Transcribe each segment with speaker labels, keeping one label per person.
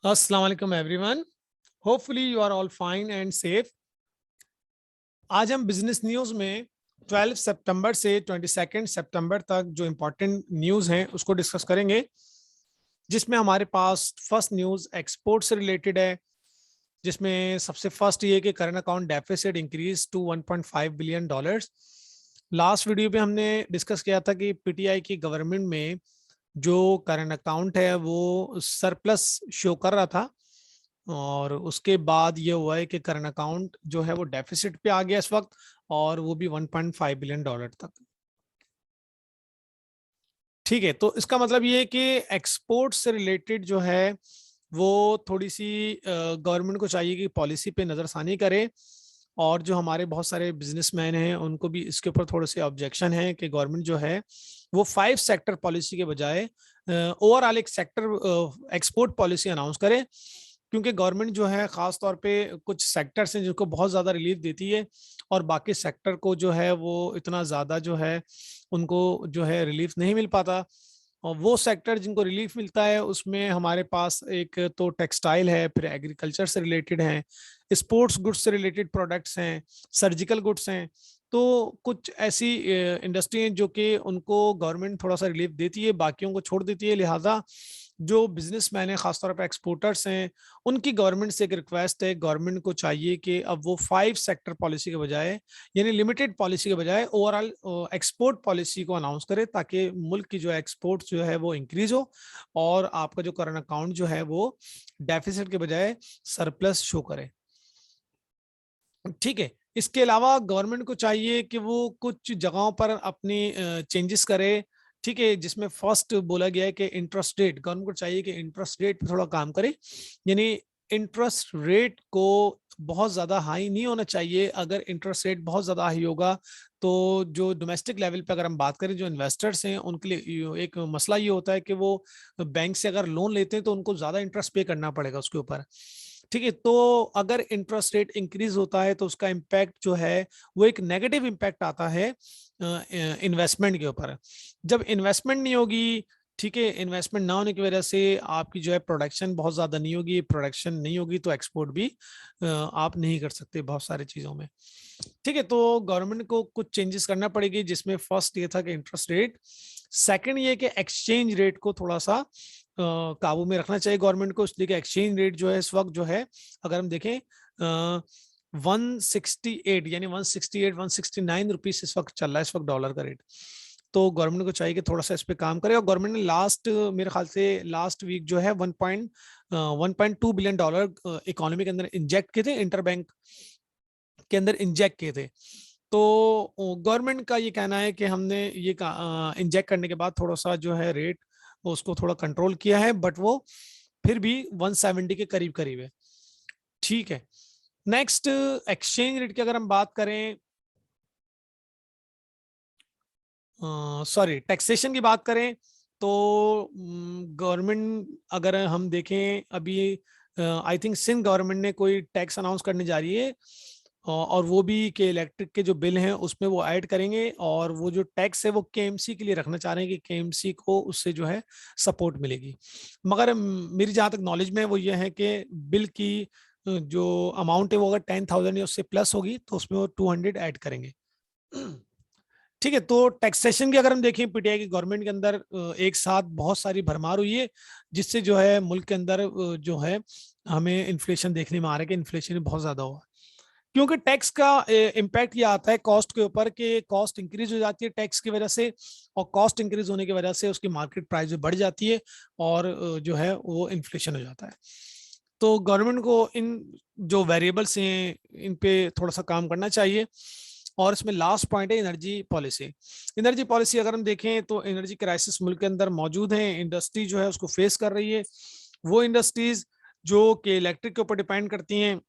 Speaker 1: अस्सलाम वालेकुम everyone, hopefully you are all fine and safe. आज हम बिजनेस न्यूज़ में 12 सितंबर से 22 सितंबर तक जो इम्पोर्टेंट न्यूज़ हैं उसको डिस्कस करेंगे, जिसमें हमारे पास फर्स्ट न्यूज़ एक्सपोर्ट से रिलेटेड है, जिसमें सबसे फर्स्ट ये कि current account deficit increase to 1.5 billion dollars. Last video पे हमने डिस्कस किया था कि पीटीआई की गवर्नमेंट में जो करंट अकाउंट है वो सरप्लस शो कर रहा था, और उसके बाद ये हुआ है कि करंट अकाउंट जो है वो डेफिसिट पे आ गया इस वक्त, और वो भी 1.5 बिलियन डॉलर तक। ठीक है, तो इसका मतलब ये है कि एक्सपोर्ट से रिलेटेड जो है वो थोड़ी सी गवर्नमेंट को चाहिए कि पॉलिसी पे नजरसानी करे, और जो हमारे बहुत सारे बिजनेसमैन हैं उनको भी इसके ऊपर थोड़े से ऑब्जेक्शन है कि गवर्नमेंट जो है वो 5 सेक्टर पॉलिसी के बजाय ओवरऑल एक सेक्टर एक्सपोर्ट पॉलिसी अनाउंस करे। क्योंकि गवर्नमेंट जो है खास तौर पे कुछ सेक्टर्स हैं जिनको बहुत ज्यादा रिलीफ देती है, और बाकी सेक्टर को जो है वो इतना ज्यादा जो है उनको जो है रिलीफ नहीं मिल पाता। और वो सेक्टर जिनको रिलीफ मिलता है उसमें हमारे पास एक तो टेक्सटाइल है, फिर एग्रीकल्चर से रिलेटेड है, स्पोर्ट्स गुड्स से रिलेटेड प्रोडक्ट्स हैं, सर्जिकल गुड्स हैं। तो कुछ ऐसी इंडस्ट्री हैं जो कि उनको गवर्नमेंट थोड़ा सा रिलीफ देती है, बाकियों को छोड़ देती है। लिहाजा जो बिजनेसमैन है खासतौर पर एक्सपोर्टर्स हैं, उनकी गवर्नमेंट से एक रिक्वेस्ट है, गवर्नमेंट को चाहिए कि अब वो 5 सेक्टर पॉलिसी के बजाय, यानी लिमिटेड पॉलिसी के बजाय ओवरऑल एक्सपोर्ट पॉलिसी को अनाउंस करे, ताकि मुल्क की जो एक्सपोर्ट जो है वो इंक्रीज हो, और आपका जो करंट अकाउंट जो है वो डेफिसिट के बजाय सरप्लस शो करे। ठीक है, इसके अलावा गवर्नमेंट को चाहिए कि वो कुछ जगहों पर अपनी चेंजेस करे। ठीक है, जिसमें फर्स्ट बोला गया है कि इंटरेस्ट रेट, गवर्नमेंट को चाहिए कि इंटरेस्ट रेट पे थोड़ा काम करे, यानी इंटरेस्ट रेट को बहुत ज्यादा हाई नहीं होना चाहिए। अगर इंटरेस्ट रेट बहुत ज्यादा हाई होगा तो जो डोमेस्टिक लेवल पे अगर हम बात करें, जो इन्वेस्टर्स हैं उनके लिए एक मसला ये होता है कि वो बैंक से अगर लोन लेते हैं तो उनको ज्यादा इंटरेस्ट पे करना पड़ेगा उसके ऊपर। ठीक है, तो अगर इंटरेस्ट रेट इंक्रीज होता है तो उसका इम्पैक्ट जो है वो एक नेगेटिव इम्पैक्ट आता है इन्वेस्टमेंट के ऊपर। जब इन्वेस्टमेंट नहीं होगी, ठीक है, इन्वेस्टमेंट ना होने की वजह से आपकी जो है प्रोडक्शन बहुत ज्यादा नहीं होगी, प्रोडक्शन नहीं होगी तो एक्सपोर्ट भी आप नहीं कर सकते बहुत सारी चीजों में। ठीक है, तो गवर्नमेंट को कुछ चेंजेस करना पड़ेगी, जिसमें फर्स्ट ये था कि इंटरेस्ट रेट, सेकंड ये कि एक्सचेंज रेट को थोड़ा सा काबू में रखना चाहिए गवर्नमेंट को, इसलिए कि एक्सचेंज रेट जो है इस वक्त जो है अगर हम देखें 168 यानी 168-169 रुपीज इस वक्त चल रहा है, इस वक्त डॉलर का रेट। तो गवर्नमेंट को चाहिए कि थोड़ा सा इस पे काम करे, और गवर्नमेंट ने लास्ट मेरे ख्याल से लास्ट वीक जो है 1.2 बिलियन डॉलर इकोनॉमी के अंदर इंजेक्ट किए थे, इंटर बैंक के अंदर इंजेक्ट किए थे। तो गवर्नमेंट का ये कहना है कि हमने ये इंजेक्ट करने के बाद थोड़ा सा जो है रेट उसको थोड़ा कंट्रोल किया है, बट वो फिर भी 170 के करीब करीब है। ठीक है, नेक्स्ट एक्सचेंज रेट की अगर हम बात करें, सॉरी टैक्सेशन की बात करें, तो गवर्नमेंट अगर हम देखें अभी आई थिंक सिंध गवर्नमेंट ने कोई टैक्स अनाउंस करने जा रही है, और वो भी कि इलेक्ट्रिक के जो बिल हैं उसमें वो ऐड करेंगे, और वो जो टैक्स है वो केएमसी के लिए रखना चाह रहे हैं कि केएमसी को उससे जो है सपोर्ट मिलेगी। मगर मेरी जहाँ तक नॉलेज में है वो ये है कि बिल की जो अमाउंट है वो अगर 10,000 या उससे प्लस होगी तो उसमें वो 200 ऐड करेंगे। ठीक है, तो टैक्सेशन की अगर हम देखें पीटीआई की गवर्नमेंट के अंदर एक साथ बहुत सारी भरमार हुई है, जिससे जो है मुल्क के अंदर जो है हमें इन्फ्लेशन देखने में आ रहा है कि इन्फ्लेशन बहुत ज्यादा हुआ। क्योंकि टैक्स का इम्पैक्ट ये आता है कॉस्ट के ऊपर, कि कॉस्ट इंक्रीज हो जाती है टैक्स की वजह से, और कॉस्ट इंक्रीज होने की वजह से उसकी मार्केट प्राइस बढ़ जाती है, और जो है वो इन्फ्लेशन हो जाता है। तो गवर्नमेंट को इन जो वेरिएबल्स हैं इन पे थोड़ा सा काम करना चाहिए। और इसमें लास्ट पॉइंट है एनर्जी पॉलिसी। एनर्जी पॉलिसी अगर हम देखें तो एनर्जी क्राइसिस मुल्क के अंदर मौजूद है, इंडस्ट्री जो है उसको फेस कर रही है। वो इंडस्ट्रीज जो कि इलेक्ट्रिक के ऊपर डिपेंड करती हैं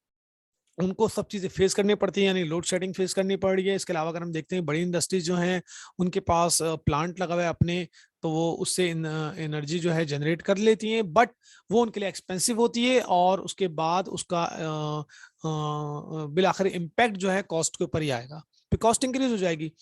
Speaker 1: उनको सब चीजें फेस करनी पड़ती है, यानी लोड शेडिंग फेस करनी पड़ रही है। इसके अलावा अगर हम देखते हैं बड़ी इंडस्ट्रीज जो हैं उनके पास प्लांट लगा हुआ है अपने, तो वो उससे एनर्जी जो है जनरेट कर लेती हैं, बट वो उनके लिए एक्सपेंसिव होती है, और उसके बाद उसका बिल आखिर इम्पैक्ट जो है कॉस्ट के ऊपर ही आएगा, फिर कॉस्ट इंक्रीज हो जाएगी।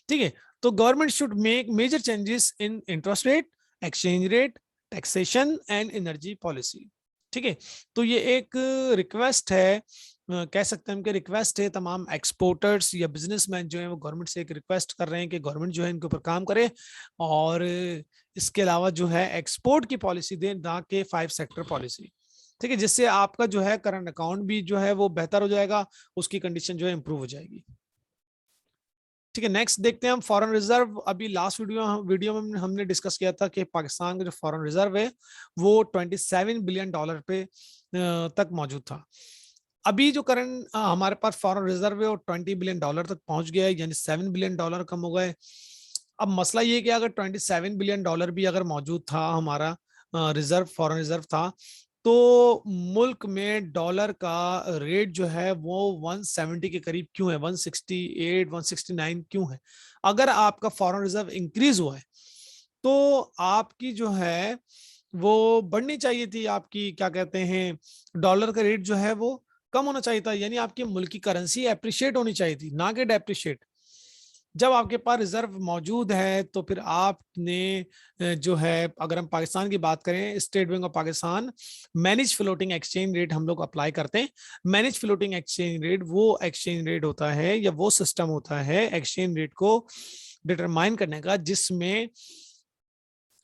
Speaker 1: ठीक है, तो government should make major changes in interest rate, exchange rate, taxation and energy policy. ठीक है, तो ये एक रिक्वेस्ट है, कह सकते हैं कि रिक्वेस्ट है तमाम एक्सपोर्टर्स या बिजनेसमैन जो है वो गवर्नमेंट से एक रिक्वेस्ट कर रहे हैं कि गवर्नमेंट जो है इनके ऊपर काम करे और इसके अलावा जो है एक्सपोर्ट की पॉलिसी दे, ना कि 5 सेक्टर पॉलिसी। ठीक है, जिससे आपका जो है करंट अकाउंट भी जो है वो बेहतर हो जाएगा, उसकी कंडीशन जो है इंप्रूव हो जाएगी। ठीक है, नेक्स्ट देखते हैं हम फॉरेन रिजर्व। अभी लास्ट वीडियो में हमने डिस्कस किया था कि पाकिस्तान का जो फॉरेन रिजर्व है वो 27 बिलियन डॉलर पे तक मौजूद था। अभी जो करंट हमारे पास फॉरेन रिजर्व है वो 20 बिलियन डॉलर तक पहुंच गया है, यानी 7 बिलियन डॉलर कम हो गए। अब मसला ये कि अगर 27 बिलियन डॉलर भी अगर मौजूद था, हमारा रिजर्व, फॉरेन रिजर्व था, तो मुल्क में डॉलर का रेट जो है वो 170 के करीब क्यों है, 168 169 क्यों है? अगर आपका फॉरेन रिजर्व इंक्रीज हुआ है तो आपकी जो है वो बढ़नी चाहिए थी, आपकी क्या कहते हैं डॉलर का रेट जो है वो कम होना चाहिए था, यानी आपकी मुल्क की करेंसी एप्रिशिएट होनी चाहिए थी, ना कि डेप्रिशिएट। जब आपके पास रिजर्व मौजूद है तो फिर आपने जो है, अगर हम पाकिस्तान की बात करें, state Bank of Pakistan manage floating exchange rate हम लोग अप्लाई करते हैं। मैनेज फ्लोटिंग एक्सचेंज रेट वो एक्सचेंज रेट होता है या वो सिस्टम होता है एक्सचेंज रेट को डिटरमाइन करने का जिसमें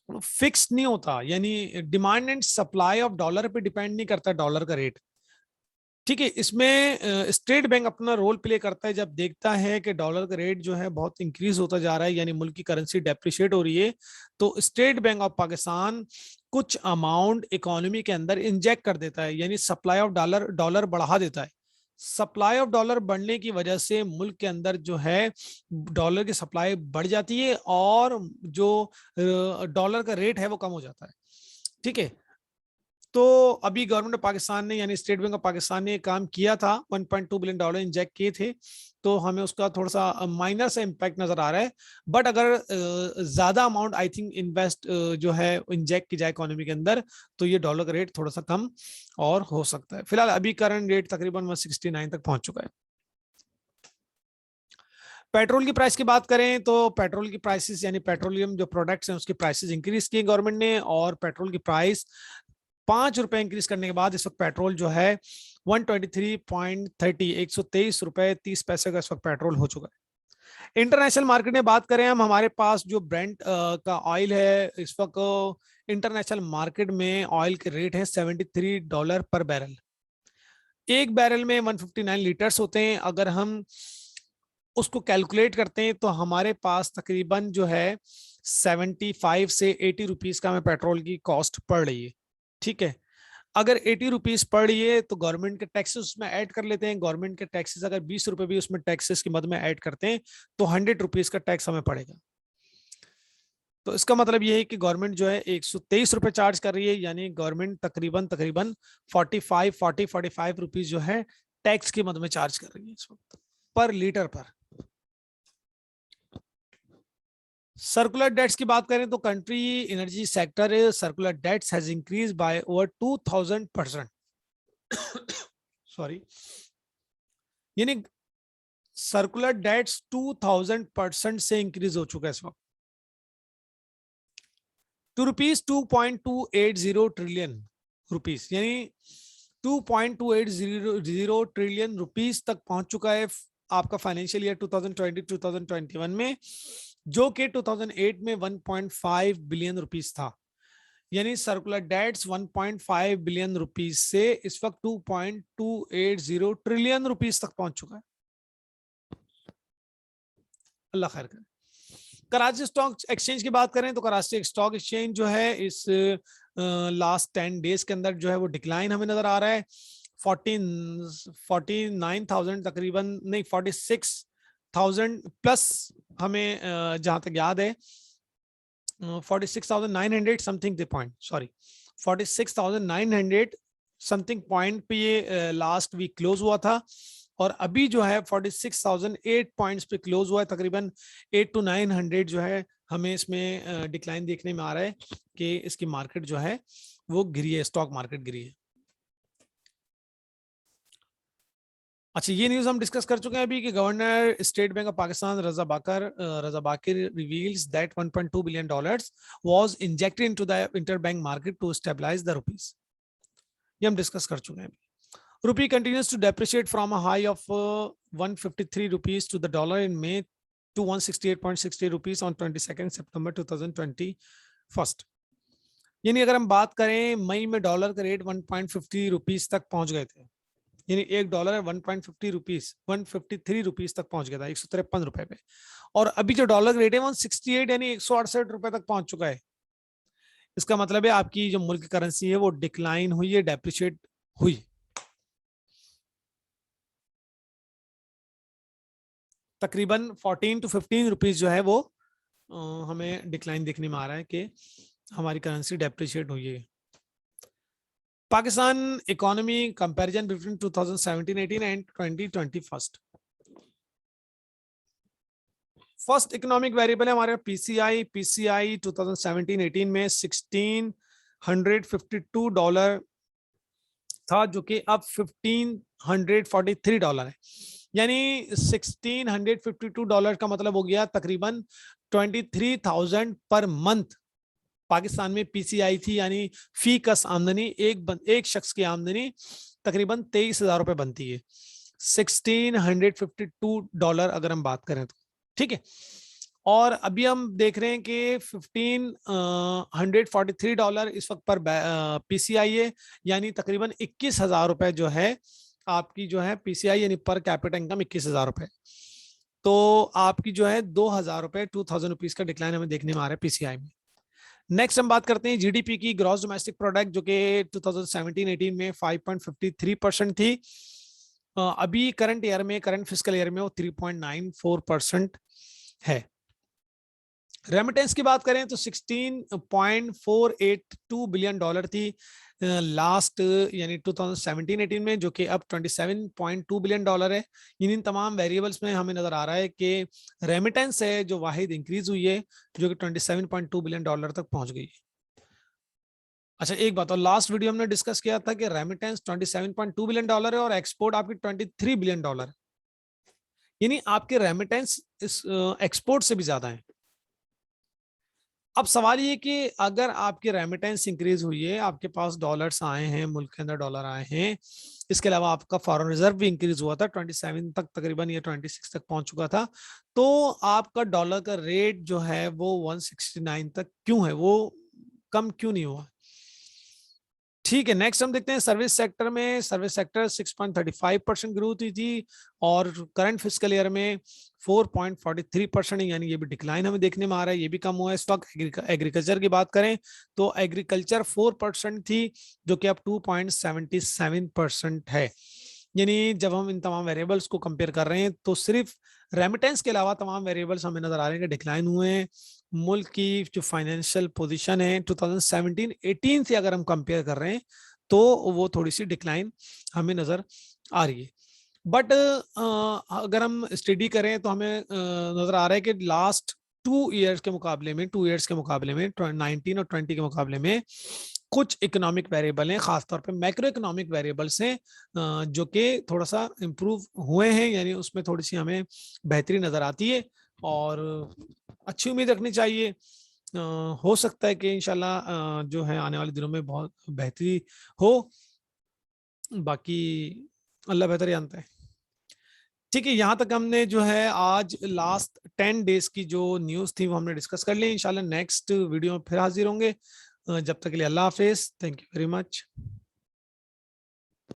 Speaker 1: फिक्स नहीं होता, यानी demand and supply of dollar पे डिपेंड नहीं करता डॉलर का रेट। ठीक है, इसमें स्टेट बैंक अपना रोल प्ले करता है जब देखता है कि डॉलर का रेट जो है बहुत इंक्रीज होता जा रहा है, यानी मुल्क की करेंसी डेप्रिशिएट हो रही है, तो स्टेट बैंक ऑफ पाकिस्तान कुछ अमाउंट इकोनॉमी के अंदर इंजेक्ट कर देता है, यानी सप्लाई ऑफ डॉलर बढ़ा देता है। सप्लाई ऑफ डॉलर बढ़ने की वजह से मुल्क के अंदर जो है डॉलर की सप्लाई बढ़ जाती है और जो डॉलर का रेट है वो कम हो जाता है। ठीक है, तो अभी गवर्नमेंट ऑफ पाकिस्तान ने यानी स्टेट बैंक ऑफ पाकिस्तान ने काम किया था, 1.2 बिलियन डॉलर इंजेक्ट किए थे, तो हमें उसका थोड़ा सा माइनर सा इम्पैक्ट नजर आ रहा है। बट अगर ज्यादा अमाउंट आई थिंक इन्वेस्ट जो है इंजेक्ट की जाए इकोनॉमी के अंदर, तो ये डॉलर का रेट थोड़ा सा कम और हो सकता है। फिलहाल अभी करंट रेट तकरीबन 169 तक पहुंच चुका है। पेट्रोल की प्राइस की बात करें तो पेट्रोल की प्राइसेस यानी पेट्रोलियम जो प्रोडक्ट्स हैं उसकी प्राइसेस इंक्रीज की गवर्नमेंट ने, और पेट्रोल की प्राइस 5 रुपए इंक्रीज करने के बाद इस वक्त पेट्रोल जो है 123.30 123 रुपए 30 पैसे का इस वक्त पेट्रोल हो चुका है। इंटरनेशनल मार्केट में बात करें हम, हमारे पास जो ब्रेंट का ऑयल है इस वक्त इंटरनेशनल मार्केट में ऑयल के रेट है $73 पर बैरल। एक बैरल में 159 लीटर्स होते हैं। अगर हम उसको कैलकुलेट करते हैं तो हमारे पास तकरीबन जो है 75 से 80 रुपीज का हमें पेट्रोल की कॉस्ट पड़ रही है। ठीक है, अगर 80 रुपीज पड़ रही है तो गवर्नमेंट के टैक्सेस उसमें ऐड कर लेते हैं। गवर्नमेंट के टैक्सेस अगर 20 रुपए भी उसमें टैक्सेस की मद में ऐड करते हैं तो 100 रुपीज का टैक्स हमें पड़ेगा। तो इसका मतलब ये है कि गवर्नमेंट जो है 123 रुपए चार्ज कर रही है, यानी गवर्नमेंट तकरीबन तकरीबन 45 रुपीज जो है टैक्स की मद में चार्ज कर रही है इस वक्त पर लीटर पर। सर्कुलर डेट्स की बात करें तो country energy sector circular debts has increase by over 2000%। Sorry, यानी सर्कुलर डेट्स 2000% से इंक्रीज हो चुका है इस वक्त टू रुपीज 2.280 ट्रिलियन रुपीज, यानी 2.280 ट्रिलियन रुपीज तक पहुंच चुका है आपका फाइनेंशियल ईयर 2020-2021 में, जो कि 2008 में 1.5 बिलियन रुपीस था। यानी सर्कुलर डेट्स 1.5 बिलियन रुपीस से इस वक्त 2.280 ट्रिलियन रुपीस तक पहुंच चुका है। अल्लाह खैर करे। कराची स्टॉक एक्सचेंज की बात करें तो कराची स्टॉक एक्सचेंज जो है इस लास्ट 10 डेज के अंदर जो है वो डिक्लाइन हमें नजर आ रहा है। 49,000 तकरीबन नहीं 46,000 प्लस हमें जहां तक याद है 46,900 something the point, sorry 46,900 something point पे ये लास्ट वीक क्लोज हुआ था, और अभी जो है 46,008 पॉइंट्स पे क्लोज हुआ है। तकरीबन 8 to 900 जो है हमें इसमें डिक्लाइन देखने में आ रहा है कि इसकी मार्केट जो है वो गिरी है, स्टॉक मार्केट गिरी है। अच्छा, ये न्यूज हम डिस्कस कर चुके हैं अभी कि governor State Bank of Pakistan Raza Baqir reveals that 1.2 billion dollars was injected into the interbank market to stabilise the rupees. ये हम डिस्कस कर चुके हैं। Rupee continues to depreciate from a high of 153 rupees to the dollar in May to 168.60 rupees on 22nd September 2021। यानी अगर हम बात करें मई में डॉलर का रेट 1.50 रुपीस तक पहुंच गए थे, यानी $1 1.50 रुपीस 153 रुपीस तक पहुंच गया था, 153 रुपए पे। और अभी जो डॉलर का रेट है 168 यानी 168 रुपए तक पहुंच चुका है। इसका मतलब है आपकी जो मुल्क की करेंसी है वो डिक्लाइन हुई है, डेप्रिशिएट हुई। तकरीबन 14 to 15 रुपीज जो है वो हमें डिक्लाइन देखने में आ रहा है कि हमारी करेंसी डेप्रिशिएट हुई है। Pakistan economy comparison between 2017-18 and 2021। First economic variable है हमारे पीसीआई। पीसीआई 2017-18 में $1,652 था, जो कि अब $1,543 है। यानी $1,652 का मतलब हो गया तकरीबन 23,000 पर मंथ पाकिस्तान में पीसीआई थी, यानी फी कस आमदनी एक शख्स की आमदनी तकरीबन 23,000 रुपए बनती है। $1,652 अगर हम बात करें तो, ठीक है। और अभी हम देख रहे हैं कि $1,543 इस वक्त पर पीसीआई है, यानी तकरीबन 21,000 रुपए जो है आपकी जो है पीसीआई, यानी पर कैपिटा इनकम 21,000 रुपए। तो आपकी जो है 2,000 रुपए 2,000 रुपीज का डिक्लाइन हमें देखने में आ रहा है पीसीआई में। नेक्स्ट हम बात करते हैं जीडीपी की, ग्रॉस डोमेस्टिक प्रोडक्ट, जो कि 2017-18 में 5.53% थी। अभी करंट ईयर में, करंट फिस्कल ईयर में वो 3.94% है। रेमिटेंस की बात करें तो $16.482 बिलियन थी लास्ट यानी 2017-18 में, जो कि अब $27.2 बिलियन है। इन तमाम वेरिएबल्स में हमें नजर आ रहा है कि रेमिटेंस है जो वाहिद इंक्रीज हुई है, जो कि $27.2 बिलियन तक पहुंच गई है। अच्छा एक बात और, लास्ट वीडियो हमने डिस्कस किया था कि रेमिटेंस $27.2 बिलियन है और एक्सपोर्ट आपकी $23 बिलियन है, यानी आपके रेमिटेंस इस एक्सपोर्ट से भी ज्यादा है। अब सवाल ये कि अगर आपकी रेमिटेंस इंक्रीज हुई है, आपके पास डॉलर्स आए हैं, मुल्क के अंदर डॉलर आए हैं, इसके अलावा आपका फॉरेन रिजर्व भी इंक्रीज हुआ था 27 तक, तकरीबन ये 26 तक पहुंच चुका था, तो आपका डॉलर का रेट जो है वो 169 तक क्यों है, वो कम क्यों नहीं हुआ? ठीक है, नेक्स्ट हम देखते हैं सर्विस सेक्टर में। सर्विस सेक्टर 6.35% ग्रोथ हुई थी और करंट फिस्कल ईयर में 4.43%, यानी ये भी डिक्लाइन हमें देखने में आ रहा है, ये भी कम हुआ है इस वक्त। एग्रीकल्चर की बात करें तो एग्रीकल्चर 4% थी, जो कि अब 2.77% है। यानी जब हम इन तमाम वेरिएबल्स को कंपेयर कर रहे हैं तो सिर्फ रेमिटेंस के अलावा तमाम वेरिएबल्स हमें नजर आ रहे हैं कि डिक्लाइन हुए हैं। मुल्क की जो फाइनेंशियल पोजीशन है 2017-18 से अगर हम कंपेयर कर रहे हैं तो वो थोड़ी सी डिक्लाइन हमें नजर आ रही है। बट अगर हम स्टडी करें तो हमें नजर आ रहा है कि लास्ट 2 इयर्स के मुकाबले में 19 और 20 के मुकाबले में कुछ इकोनॉमिक वेरिएबल हैं, खासतौर पे मैक्रो इकोनॉमिक वेरिएबल्स हैं जो कि थोड़ा सा इम्प्रूव हुए हैं, यानी उसमें थोड़ी सी हमें बेहतरी नजर आती है और अच्छी उम्मीद रखनी चाहिए। हो सकता है कि इंशाल्लाह जो है आने वाले दिनों में बहुत बेहतरी हो, बाकी अल्लाह बेहतर जानता है। ठीक है, यहाँ तक हमने जो है आज लास्ट 10 डेज की जो न्यूज़ थी वो हमने डिस्कस कर ली। इंशाल्लाह नेक्स्ट वीडियो में फिर हाजिर होंगे। जब तक के लिए अल्लाह हाफिज, थैंक यू वेरी मच।